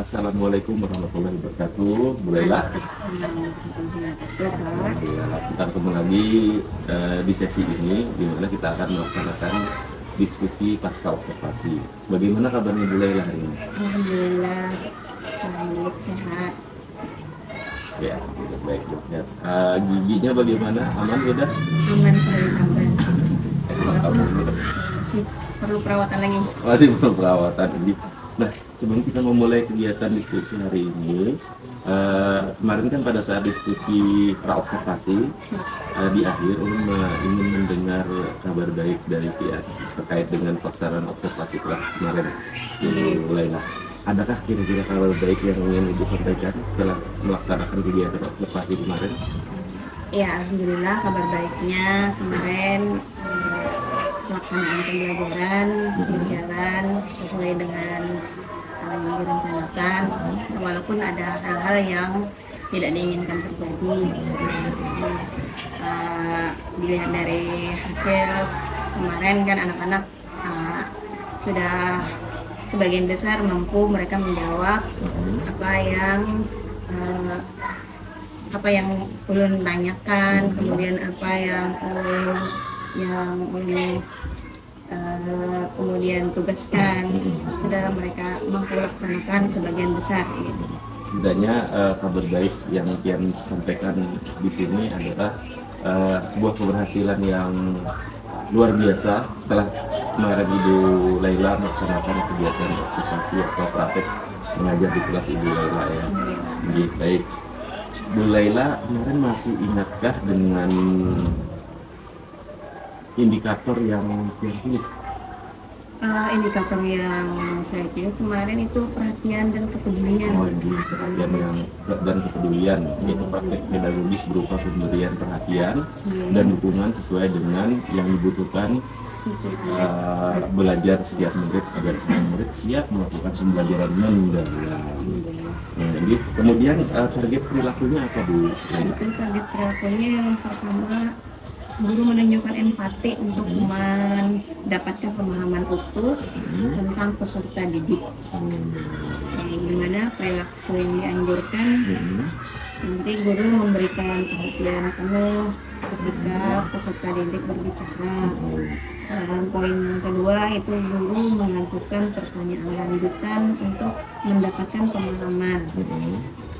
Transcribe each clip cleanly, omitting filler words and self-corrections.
Assalamualaikum warahmatullahi wabarakatuh. Bolehlah. Alhamdulillah. Kita ketemu lagi di sesi ini, di mana kita akan melaksanakan diskusi pasca observasi. Bagaimana kabarnya Bu Laila hari ini? Alhamdulillah baik, sehat. Ya, alhamdulillah baik, sehat. Giginya bagaimana? Aman sudah? Aman sekali tambah. Alhamdulillah. Masih perlu perawatan lagi. Masih belum perawatan ini. Nah, sebelum kita memulai kegiatan diskusi hari ini, kemarin kan pada saat diskusi pra-observasi di akhir ingin mendengar kabar baik dari pihak terkait dengan pelaksanaan observasi kelas kemarin Ibu Laila. Adakah kira-kira kabar baik yang ingin Ibu sampaikan setelah melaksanakan kegiatan observasi kemarin? Ya, alhamdulillah kabar baiknya kemarin pelaksanaan pembelajaran berjalan sesuai dengan yang direncanakan, walaupun ada hal-hal yang tidak diinginkan terjadi. Dilihat dari hasil kemarin kan anak-anak sudah sebagian besar mampu mereka menjawab apa yang ulun tanyakan, kemudian apa yang ulun kemudian tugaskan sudah mereka mampu laksanakan sebagian besar. Setidaknya kabar baik yang kian sampaikan di sini adalah sebuah keberhasilan yang luar biasa setelah kemarin Ibu Laila melaksanakan kegiatan observasi atau praktek mengajar di kelas Ibu Laila ya. Jadi, baik, Bu Laila kemarin masih ingatkah dengan indikator yang pilih? Indikator yang saya pilih kemarin itu perhatian dan kepedulian. Perhatian dan kepedulian, yaitu praktek pedagogis berupa pemberian perhatian dan dukungan sesuai dengan yang dibutuhkan belajar setiap murid agar semua murid siap melakukan pembelajaran mendalam. Nah, jadi kemudian target perilakunya apa Bu? Itu target perilakunya yang pertama, guru menunjukkan empati untuk mendapatkan pemahaman utuh tentang peserta didik. Dimana perilaku yang dianjurkan, nanti guru memberikan perhatian penuh ketika peserta didik berbicara. Dan poin kedua itu guru mengajukan pertanyaan lanjutan untuk mendapatkan pemahaman.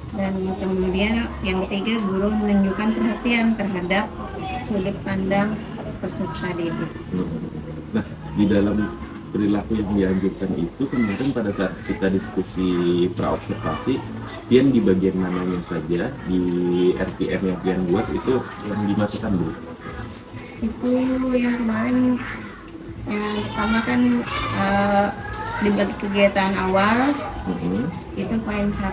Dan kemudian yang ketiga, guru menunjukkan perhatian terhadap sudut pandang peserta didik. Nah, di dalam perilaku yang dianjurkan itu kemarin pada saat kita diskusi pra-observasi, Pian di bagian mananya saja di RPM yang Pian buat itu yang dimasukkan Bu? Itu yang kemarin yang pertama kan di kegiatan awal itu poin 1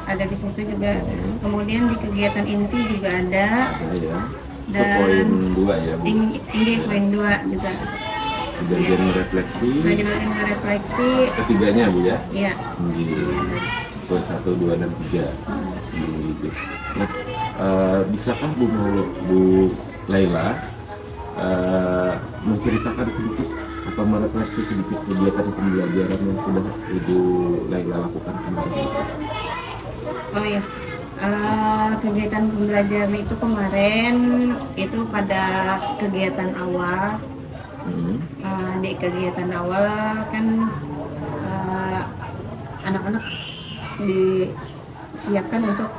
ada di situ juga, kemudian di kegiatan inti juga ada. Dan poin 2 ya Bu? Ini poin 2 juga. Bagian refleksi. Bagian refleksi. Ketiganya Bu ya? Iya. Poin 1, 2, dan 3. Nah, bisakah Bu Laila menceritakan sedikit atau merefleksi sedikit kegiatan pembelajaran yang sudah Ibu Laila lakukan kemarin? Oh iya. Kegiatan pembelajaran itu kemarin itu pada kegiatan awal. Di kegiatan awal kan anak-anak disiapkan untuk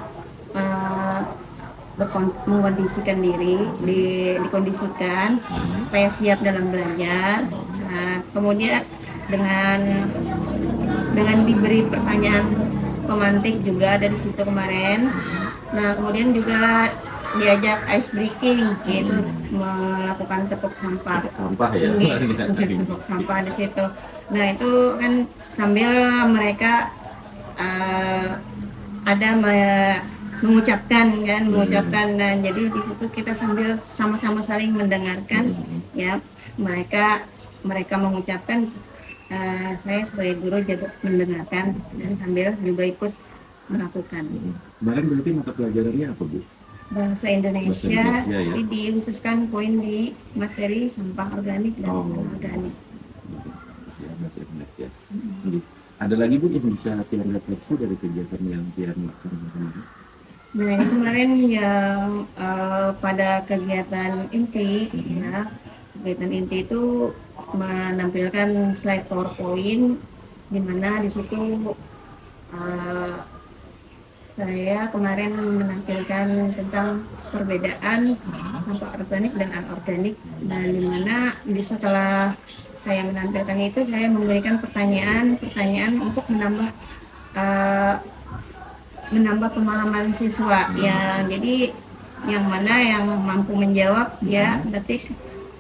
mengkondisikan diri, dikondisikan supaya siap dalam belajar. Kemudian dengan diberi pertanyaan pemantik juga ada di situ kemarin. Nah, kemudian juga diajak ice breaking, yaitu melakukan tepuk sampah. Ya. Tepuk sampah di situ. Nah, itu kan sambil mereka ada mengucapkan. Dan jadi di situ kita sambil sama-sama saling mendengarkan, ya. Mereka mengucapkan, saya sebagai guru juga mendengarkan dan sambil juga ikut melakukan. Kemarin berarti mata pelajarannya apa Bu? Bahasa Indonesia, ya? Tapi dikhususkan poin di materi sampah organik dan organik. Bahasa Indonesia. ada lagi Bu yang bisa Pian refleksi dari kegiatan yang Pian laksanakan kemarin? Nah, ini kemarin yang pada kegiatan inti, ya, kegiatan inti itu menampilkan slide PowerPoint, di mana di situ uh, saya kemarin menampilkan tentang perbedaan sampah organik dan anorganik, dan di mana setelah saya menampilkan itu saya memberikan pertanyaan untuk uh, menambah pemahaman siswa ya. Jadi yang mana yang mampu menjawab ya berarti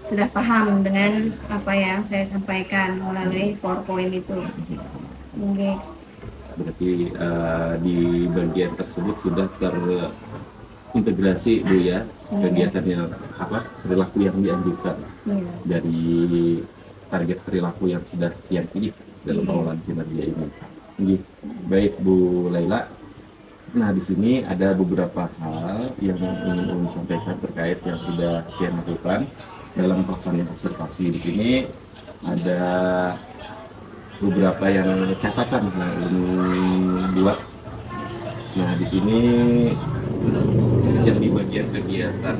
sudah paham dengan apa yang saya sampaikan melalui PowerPoint itu. Oke. Berarti di bagian tersebut sudah terintegrasi Bu ya, kegiatannya apa, perilaku yang dianjurkan dari target perilaku yang sudah Pian pilih dalam pengelolaan kinerja ini. Oke. Baik Bu Laila. Nah, di sini ada beberapa hal yang ingin Ulun sampaikan terkait yang sudah Pian lakukan dalam pelaksanaan observasi. Di sini ada beberapa yang catatan yang Ulun buat. Nah, di sini yang di bagian kegiatan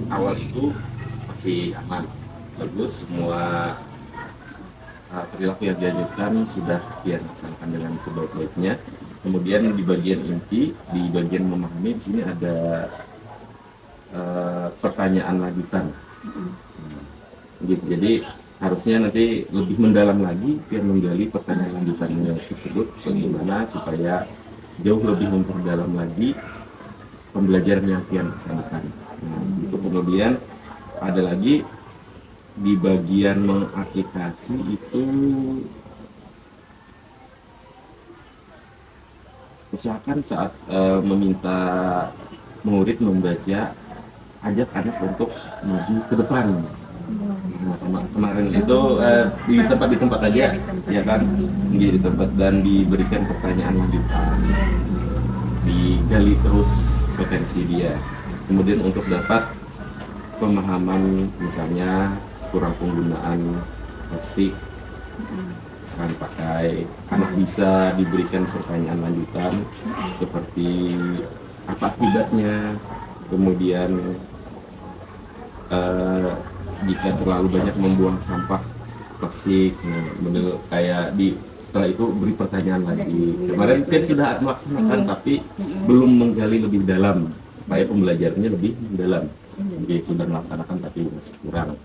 awal itu masih aman, bagus, semua perilaku yang dianjurkan sudah Pian laksanakan dengan sebaik-baiknya. Kemudian di bagian inti, di bagian memahami, di sini ada pertanyaan lanjutan. Gitu. Jadi harusnya nanti lebih mendalam lagi Pian menggali pertanyaan lanjutannya tersebut, bagaimana supaya jauh lebih memperdalam lagi pembelajaran yang Pian laksanakan. Nah, itu kemudian ada lagi di bagian mengaplikasi itu, usahakan saat meminta murid membaca, ajak anak untuk maju ke depan. Nah, kemarin itu di tempat aja, ya kan, di tempat, dan diberikan pertanyaan lanjutan, digali terus potensi dia. Kemudian untuk dapat pemahaman, misalnya kurang penggunaan plastik, sekarang pakai, anak bisa diberikan pertanyaan lanjutan seperti apa akibatnya, kemudian jika terlalu banyak membuang sampah plastik, nah, kayak setelah itu beri pertanyaan lagi. Kemarin Pian sudah melaksanakan tapi belum menggali lebih dalam supaya pembelajarannya lebih dalam. Jadi sudah melaksanakan tapi masih kurang,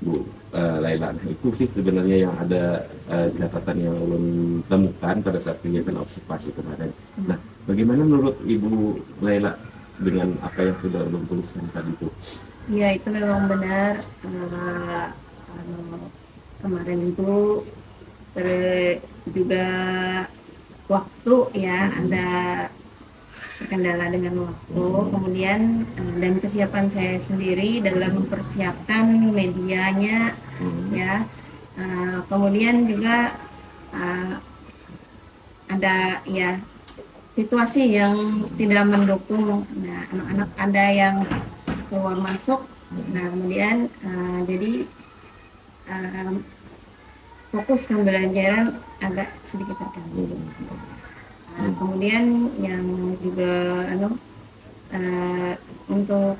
Bu Laila. Nah, itu sih sebenarnya yang ada catatan yang belum temukan pada saat kegiatan observasi kemarin. Nah, bagaimana menurut Ibu Laila dengan apa yang sudah belum tuliskan tadi itu? Ya, itu memang benar. Kemarin itu juga waktu ya, ada terkendala dengan waktu, kemudian dan kesiapan saya sendiri dalam mempersiapkan medianya ya, kemudian juga ada ya situasi yang tidak mendukung. Nah, anak-anak ada yang keluar masuk, nah kemudian jadi fokus pembelajaran agak sedikit terganggu. Kemudian yang juga untuk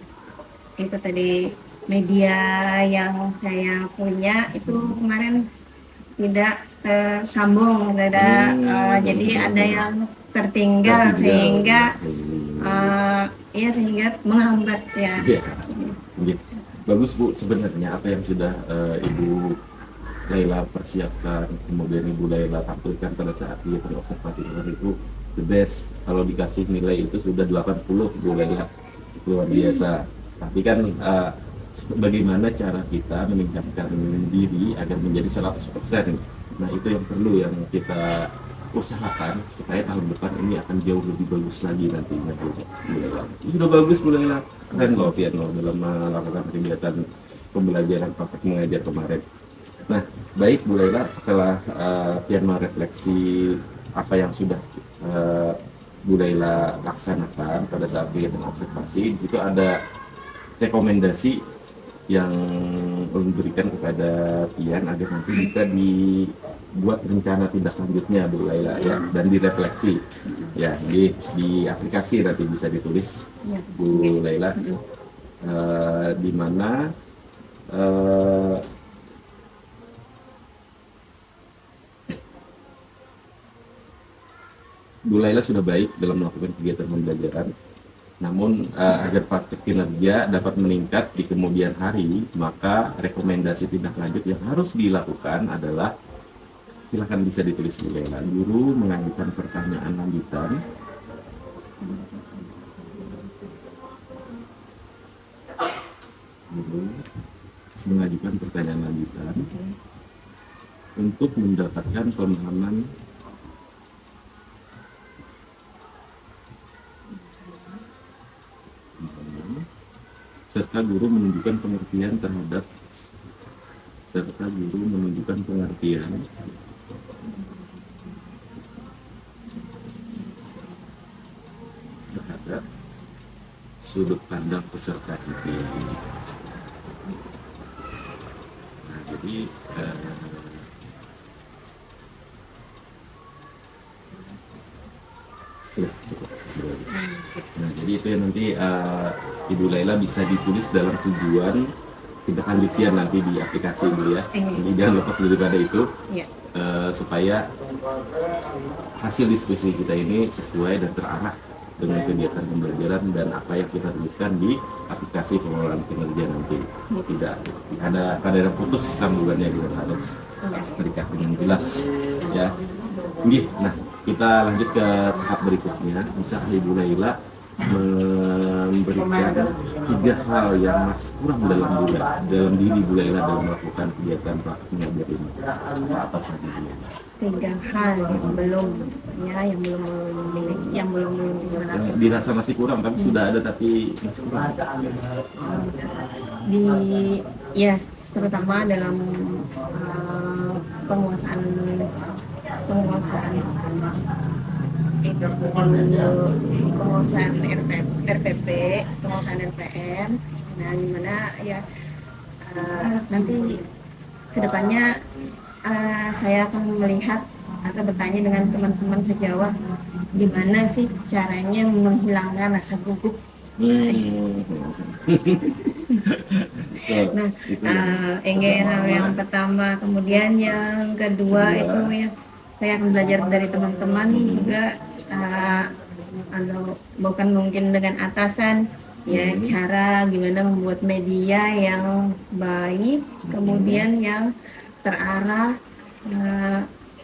itu tadi, media yang saya punya itu kemarin tidak tersambung, jadi ada yang tertinggal sehingga sehingga menghambat ya. Bagus Bu, sebenarnya apa yang sudah Ibu Laila persiapkan, kemudian Ibu Laila tampilkan pada saat dia berobservasi kemarin itu the best. Kalau dikasih nilai itu sudah 80, Bu Laila, luar biasa. Tapi kan bagaimana cara kita meningkatkan diri agar menjadi 100%. Nah, itu yang perlu yang kita usahakan supaya tahun depan ini akan jauh lebih bagus lagi nantinya, Bu Laila. Sudah bagus Bu Laila, keren loh Pian loh dalam melakukan kegiatan pembelajaran praktek mengajar kemarin. Nah, baik Bu Laila, setelah Pian merefleksi apa yang sudah Bu Laila laksanakan pada saat kegiatan observasi, di situ ada rekomendasi yang memberikan kepada Pian agar nanti bisa buat rencana tindak lanjutnya Bu Laila ya, dan direfleksi ya di aplikasi nanti bisa ditulis Ya. Bu Laila, di mana Bu Laila sudah baik dalam melakukan kegiatan pembelajaran. Namun agar praktik kinerja dapat meningkat di kemudian hari, maka rekomendasi tindak lanjut yang harus dilakukan adalah, silakan bisa ditulis Bu Laila. Guru mengajukan pertanyaan lanjutan mengajukan pertanyaan lanjutan untuk mendapatkan pemahaman serta guru menunjukkan pengertian terhadap sudut pandang peserta didik. Nah, jadi sudah. Nah, jadi itu yang nanti Ibu Laila bisa ditulis dalam tujuan tindak lanjutnya nanti di aplikasi Bu ya. Jadi jangan lepas daripada itu, supaya hasil diskusi kita ini sesuai dan terarah dengan kegiatan pembelajaran dan apa yang kita tuliskan di aplikasi pengelolaan kinerja nanti. Tidak ada kadang putus sambungannya, kita harus terikat dengan jelas ya. Nah, kita lanjut ke tahap berikutnya. Bisa Ibu Laila memberikan 3 hal yang masih kurang dalam diri Bu Laila dalam melakukan kegiatan praktik mengajar ini. Apa saja Bu Laila? 3 hal yang belum bisa lakukan. Dirasa masih kurang, tapi sudah ada tapi masih kurang. Terutama dalam penguasaan RPP, penguasaan RPM. Nah, gimana ya nanti kedepannya saya akan melihat atau bertanya dengan teman-teman sejawat gimana sih caranya menghilangkan rasa gugup. Nah, hal yang pertama, kemudian yang kedua itu ya saya akan belajar dari teman-teman juga, bukan mungkin dengan atasan ya, cara gimana membuat media yang baik, kemudian yang terarah,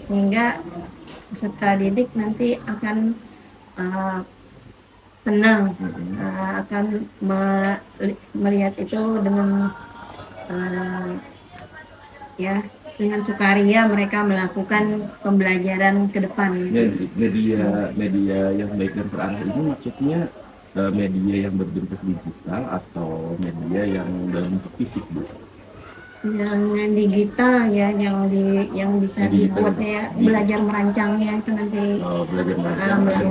sehingga peserta didik nanti akan senang, akan melihat itu dengan dengan sukaria mereka melakukan pembelajaran ke depan. Media yang baik dan terarah ini maksudnya media yang berbentuk digital atau media yang dalam bentuk fisik, Bu? Yang digital ya, yang bisa dibuat ya, belajar merancangnya itu nanti. Belajar merancang bisa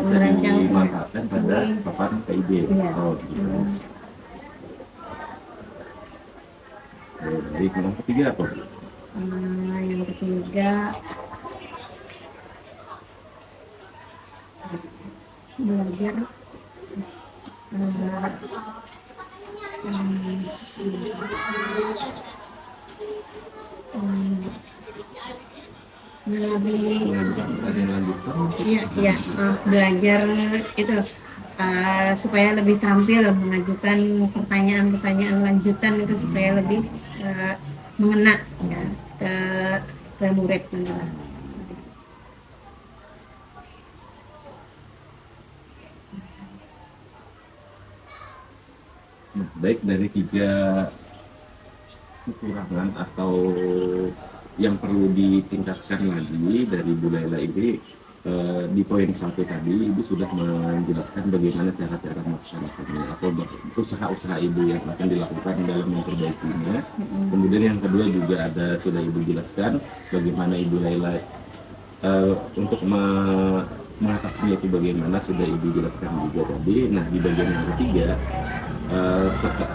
dimanfaatkan pada papan PIB. Yes. Baik, yang ketiga apa? Yang ketiga belajar belajar itu supaya lebih tampil mengajukan pertanyaan lanjutan itu supaya lebih mengena ya, ke murid. Baik, dari 3 kekurangan atau yang perlu ditingkatkan lagi dari Bu Laila ini, di poin 1 tadi Ibu sudah menjelaskan bagaimana cara-cara melaksanakannya atau usaha-usaha Ibu yang akan dilakukan dalam memperbaikinya. Kemudian yang kedua juga sudah Ibu jelaskan bagaimana Ibu Laila untuk mengatasinya itu, bagaimana sudah Ibu jelaskan juga tadi. Nah, di bagian yang ketiga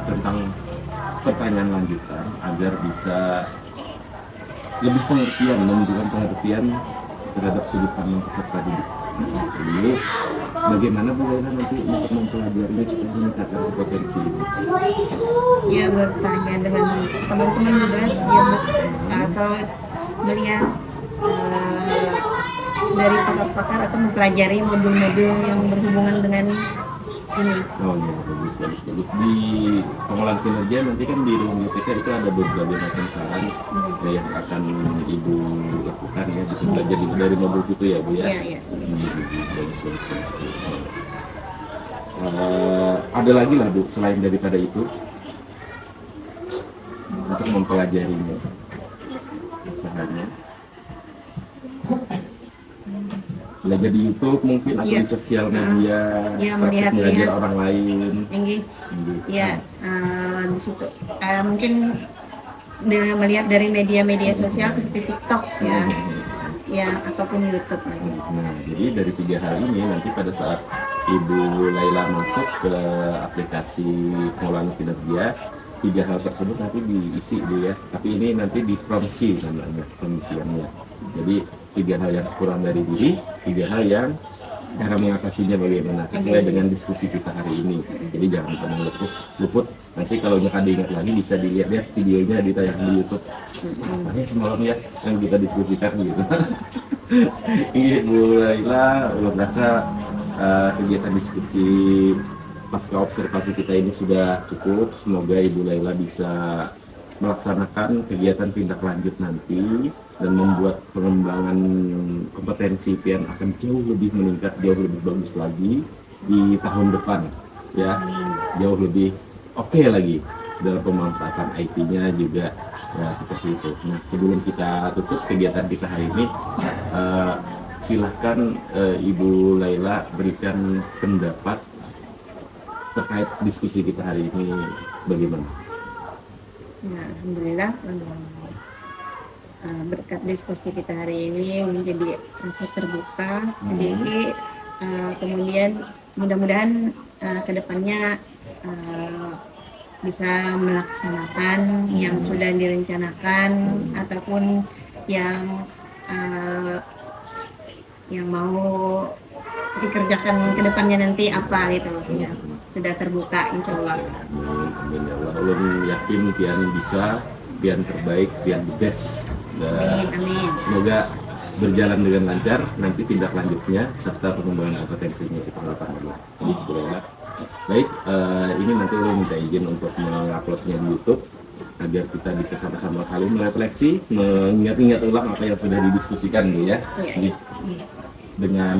tentang pertanyaan lanjutan agar bisa lebih pengertian, menunjukkan pengertian terhadap sudut pandang peserta didik. Jadi bagaimana Bu Laila nanti untuk mempelajarinya supaya meningkatkan potensi ini? Ya bertanya dengan teman-teman juga atau melihat dari pakar-pakar atau mempelajari modul-modul yang berhubungan dengan ini. Oh iya, bagus, bagus, bagus. Di pengolahan kinerja nanti kan di ruang UPK itu ada berbagai macam saran yang akan Ibu lakukan ya, bisa belajar dari modul situ ya Bu ya? Iya, iya. Bagus, bagus, bagus. Ada lagi lah Bu, selain daripada itu, untuk mempelajarinya, usahanya. Belajar di YouTube mungkin atau Iya. di sosial media, Ya, praktek melihat-lihat. belajar orang lain. Tinggi. Gitu. Ya, di situ mungkin melihat dari media-media sosial seperti TikTok ya, ya ataupun YouTube lagi. Nah, jadi dari 3 hal ini nanti pada saat Ibu Laila masuk ke aplikasi pengolahan kinerja, 3 hal tersebut nanti diisi Bu ya. Tapi ini nanti di prompt C namanya pengisiannya. Jadi 3 hal yang kurang dari diri, 3 hal yang cara mengatasinya bagaimana sesuai dengan diskusi kita hari ini. Jadi jangan pernah luput. Nanti kalau ada ingat lagi bisa dilihat ya videonya ditayang di YouTube. Makanya semalam ya yang kita diskusikan gitu. Ibu Laila, ulun rasa kegiatan diskusi pasca observasi kita ini sudah cukup. Semoga Ibu Laila bisa melaksanakan kegiatan tindak lanjut nanti dan membuat pengembangan kompetensi PIAN akan jauh lebih meningkat, jauh lebih bagus lagi di tahun depan ya, jauh lebih oke lagi dalam pemanfaatan IT-nya juga ya, seperti itu. Nah, sebelum kita tutup kegiatan kita hari ini, silahkan Ibu Laila berikan pendapat terkait diskusi kita hari ini bagaimana? Ya, alhamdulillah berkat diskusi kita hari ini menjadi rasa terbuka sedikit. Kemudian mudah-mudahan kedepannya bisa melaksanakan yang sudah direncanakan ataupun yang mau dikerjakan kedepannya nanti apa gitu ya, sudah terbuka insya Allah. Amin ya Allah. Ulun yakin Pian bisa, Pian terbaik, Pian the best. Amin. Semoga berjalan dengan lancar. Nanti tindak lanjutnya serta pengembangan kompetensinya kita lakukan dulu. Gitu ya. Baik, ini nanti ulun minta izin untuk menguploadnya di YouTube agar kita bisa sama-sama saling merefleksi, mengingat-ingat ulang apa yang sudah didiskusikan dulu ya. Jadi, dengan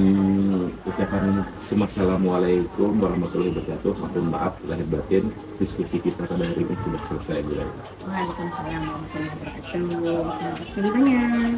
ucapan Assalamualaikum warahmatullahi wabarakatuh. Mohon maaf lahir batin, diskusi kita pada hari ini sudah selesai. Waalaikumsalam warahmatullahi wabarakatuh. Terima kasih banyak.